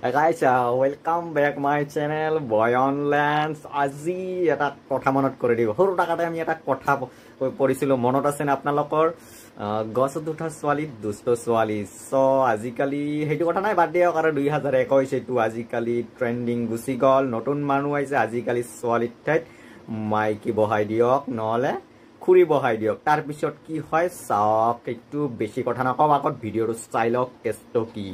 Guys, welcome back my channel Boyonlands. আজি এটা কথা মনত কৰি দিব সৰু টাকাতে আমি এটা কথা পঢ়িছিলো মনত আছে না আপোনালোকৰ গছত উঠা ছোৱালী দুষ্ট ছোৱালী সো আজিকালি হেতু কথা নাই বাদ দিয়ক আৰু 2021 এটো আজিকালি ট্ৰেন্ডিং গুচি গল নতুন মানুহ আইছে আজিকালি ছোৱালী ঠাইত মাইকি বহাই দিয়ক নহলে খুৰি বহাই দিয়ক তাৰ পিছত কি হয় চাওক একটু বেছি কথা নকও আগত ভিডিওটো চাই লওক টেষ্টটো কি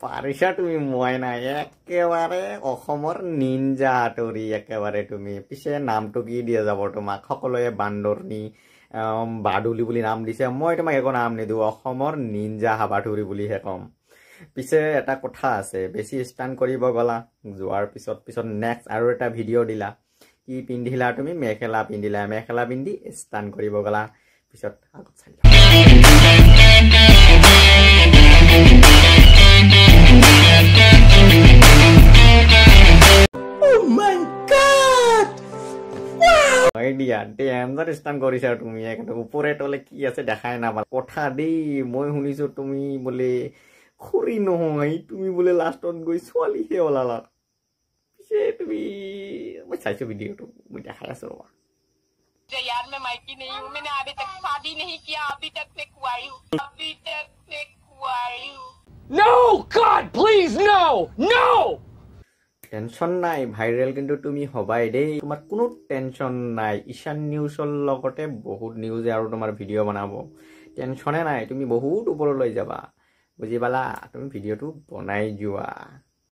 পারিছা তুমি মই না একেবারে অসমৰ নিনজা আটৰি একেবাৰে তুমি পিছে নামটো কি দিয়া যাব তোমাক সকলোৱে বান্দৰনি বাদুলি বুলি নাম দিছে মই তোমাক একো নাম নিদু অসমৰ নিনজা হাবাধুৰি বুলি হে কম পিছে এটা কথা আছে বেছি ষ্টান্ট কৰিব গলা যোৱাৰ পিছত নেক্সট আৰু এটা ভিডিও দিলা কি পিন্ধিলা তুমি মেখেলা পিন্ধিলা মেখেলা পিন্ধি ষ্টান্ট কৰিব গলা পিছত আগত চাই দিয়া ডেঞ্জাৰ ষ্টান্ট কৰিছা তুমি একদম ওপৰে তলে কি আছে দেখাই নাপালা কথা দেই মই শুনিছো তুমি বোলে খুৰি নহয় তুমি বোলে লাষ্টত গৈ ছোৱালীহে ওলালা পিছে তুমি মই চাইছো ভিডিওটো মই দেখাই আছো ৰবা यार मैं मायकी नहीं हूँ मैंने अभी तक शादी नहीं किया अभी तक मैं कुंवारी हूँ No God please no no tension নাই ভাইরাল কিন্তু তুমি হবাই দেই তোমার কোনো টেনশন নাই ঈশান নিউজৰ লগতে বহুত নিউজ আৰু তোমাৰ ভিডিও বনাব টেনশনে নাই তুমি বহুত ওপৰলৈ যাবা বুজি পালা তুমি ভিডিওটো বনাই যোৱা